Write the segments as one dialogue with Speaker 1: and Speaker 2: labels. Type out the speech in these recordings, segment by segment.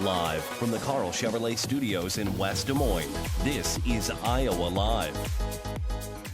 Speaker 1: Live from the Carl Chevrolet Studios in West Des Moines, this is Iowa Live.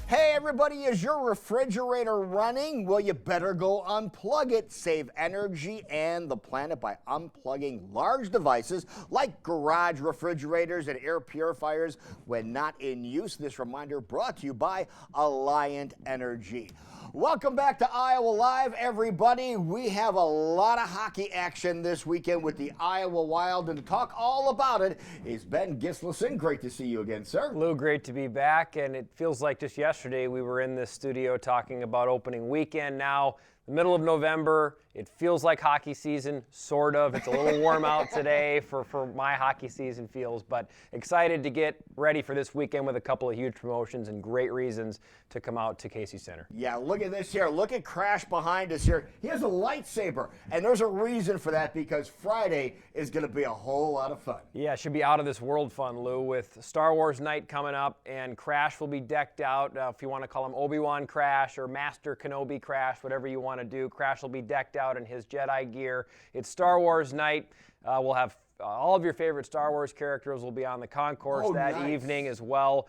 Speaker 2: Hey everybody, is your refrigerator running? Well, you better go unplug it. Save energy and the planet by unplugging large devices like garage refrigerators and air purifiers when not in use. This reminder brought to you by Alliant Energy. Welcome back to Iowa Live, everybody. We have a lot of hockey action this weekend with the Iowa Wild, and to talk all about it is Ben Gislason. Great to see you again, sir.
Speaker 3: Lou, great to be back, and it feels like just yesterday we were in this studio talking about opening weekend. Now, the middle of November, it feels like hockey season, sort of. It's a little warm out today for my hockey season feels, but excited to get ready for this weekend with a couple of huge promotions and great reasons to come out to Casey Center.
Speaker 2: Yeah, look at this here. Look at Crash behind us here. He has a lightsaber, and there's a reason for that because Friday is going to be a whole lot of fun.
Speaker 3: Yeah, it should be out of this world fun, Lou, with Star Wars night coming up, and Crash will be decked out. If you want to call him Obi-Wan Crash or Master Kenobi Crash, whatever you want to do, Crash will be decked out in his Jedi gear. It's Star Wars night. We'll have all of your favorite Star Wars characters will be on the concourse evening as well.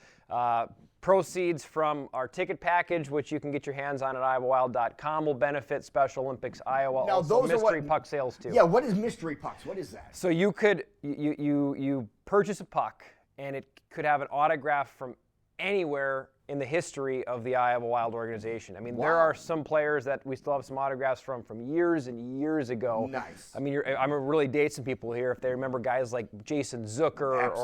Speaker 3: Proceeds from our ticket package, which you can get your hands on at iowawild.com, will benefit Special Olympics Iowa.
Speaker 2: Now,
Speaker 3: also
Speaker 2: those
Speaker 3: mystery puck sales too.
Speaker 2: Yeah, what is mystery pucks? What is that?
Speaker 3: So you could you purchase a puck, and it could have an autograph from anywhere in the history of the Iowa Wild organization. I mean, there are some players that we still have some autographs from years and years ago.
Speaker 2: Nice.
Speaker 3: I mean, I'm gonna really date some people here if they remember guys like Jason Zucker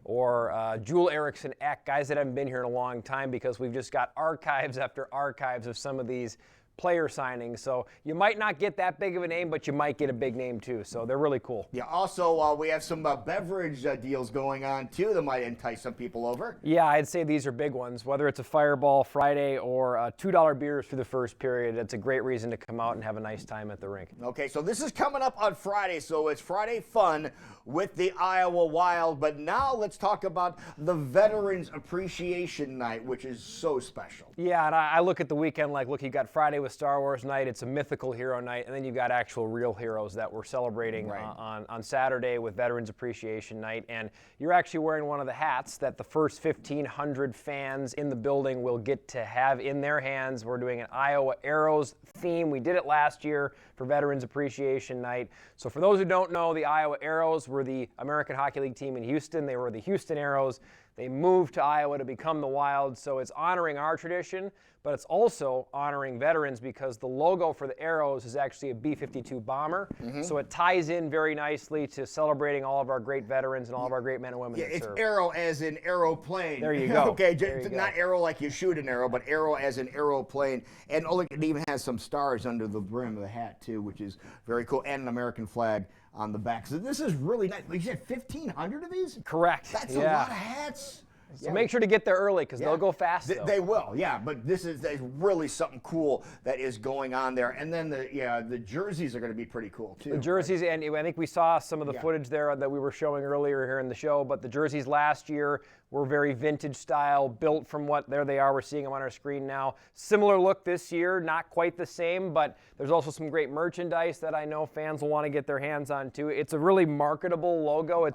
Speaker 3: or Joel Eriksson Ek, guys that haven't been here in a long time because we've just got archives after archives of some of these player signings. So you might not get that big of a name, but you might get a big name too. So they're really cool.
Speaker 2: Yeah, also we have some beverage deals going on too that might entice some people over.
Speaker 3: Yeah, I'd say these are big ones. Whether it's a Fireball Friday or $2 beers for the first period, it's a great reason to come out and have a nice time at the rink.
Speaker 2: Okay, so this is coming up on Friday, so it's Friday fun with the Iowa Wild. But now let's talk about the Veterans Appreciation Night, which is so special.
Speaker 3: Yeah, and I look at the weekend like, look, you got Friday with Star Wars night, it's a mythical hero night, and then you've got actual real heroes that we're celebrating on Saturday with Veterans Appreciation Night. And you're actually wearing one of the hats that the first 1,500 fans in the building will get to have in their hands. We're doing an Iowa Arrows theme. We did it last year for Veterans Appreciation Night. So for those who don't know, the Iowa Arrows were the American Hockey League team in Houston. They were the Houston Arrows. They moved to Iowa to become the Wild, so it's honoring our tradition, but it's also honoring veterans because the logo for the Arrows is actually a B-52 bomber, so it ties in very nicely to celebrating all of our great veterans and all of our great men and women that
Speaker 2: it's
Speaker 3: serve.
Speaker 2: arrow as in aeroplane.
Speaker 3: There you go.
Speaker 2: Okay,
Speaker 3: There you
Speaker 2: not
Speaker 3: go.
Speaker 2: arrow like you shoot an arrow, but arrow as in aeroplane. And look, it even has some stars under the brim of the hat too, which is very cool, and an American flag on the back. So this is really nice. You said 1,500 of these?
Speaker 3: Correct.
Speaker 2: That's a lot of hats.
Speaker 3: So make sure to get there early because they'll go fast.
Speaker 2: They will, yeah. But this is really something cool that is going on there. And then the jerseys are going to be pretty cool too.
Speaker 3: The jerseys, and I think we saw some of the footage there that we were showing earlier here in the show, but the jerseys last year were very vintage style, built from what, there they are, we're seeing them on our screen now. Similar look this year, not quite the same, but there's also some great merchandise that I know fans will want to get their hands on too. It's a really marketable logo.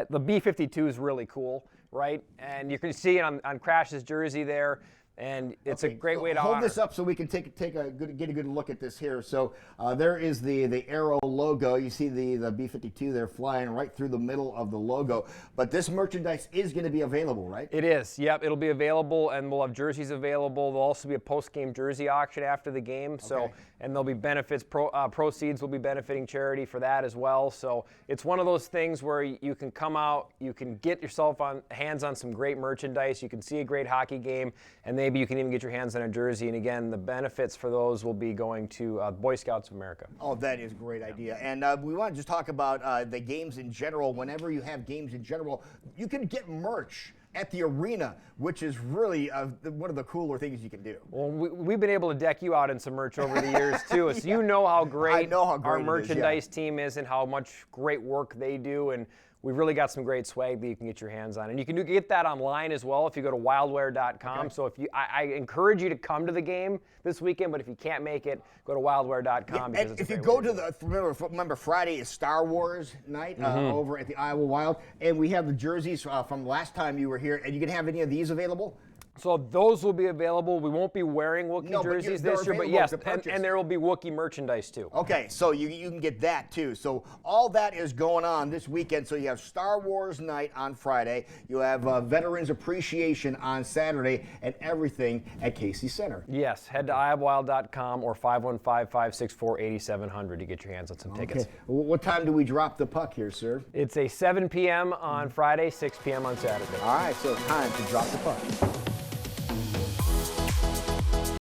Speaker 3: The B-52 is really cool, right? And you can see it on Crash's jersey there. And it's a great way to
Speaker 2: hold
Speaker 3: honor.
Speaker 2: this up so we can get a good look at this here. So there is the Arrow logo. You see the B-52 there flying right through the middle of the logo. But this merchandise is going to be available, right?
Speaker 3: It is. Yep, it'll be available, and we'll have jerseys available. There'll also be a post-game jersey auction after the game. So, and there'll be benefits. Proceeds will be benefiting charity for that as well. So it's one of those things where you can come out, you can get yourself hands on some great merchandise. You can see a great hockey game, and maybe you can even get your hands on a jersey. And again, the benefits for those will be going to Boy Scouts of America.
Speaker 2: Oh, that is a great idea. And we want to just talk about the games in general. Whenever you have games in general, you can get merch at the arena, which is really one of the cooler things you can do.
Speaker 3: Well, we've been able to deck you out in some merch over the years too, so you know how great, our merchandise team is and how much great work they do. And we've really got some great swag that you can get your hands on. And you can get that online as well if you go to wildwear.com. So I encourage you to come to the game this weekend, but if you can't make it, go to wildwear.com.
Speaker 2: Yeah, and if you go to remember Friday is Star Wars night over at the Iowa Wild, and we have the jerseys from last time you were here, and you can have any of these available?
Speaker 3: So those will be available. We won't be wearing Wookiee jerseys this year, but yes, and there will be Wookiee merchandise too.
Speaker 2: Okay, so you can get that too. So all that is going on this weekend. So you have Star Wars night on Friday, you have Veterans Appreciation on Saturday, and everything at Casey Center.
Speaker 3: Yes, head to iowawild.com or 515-564-8700 to get your hands on some tickets.
Speaker 2: What time do we drop the puck here, sir?
Speaker 3: It's a 7 p.m. on Friday, 6 p.m. on Saturday.
Speaker 2: All right, so time to drop the puck.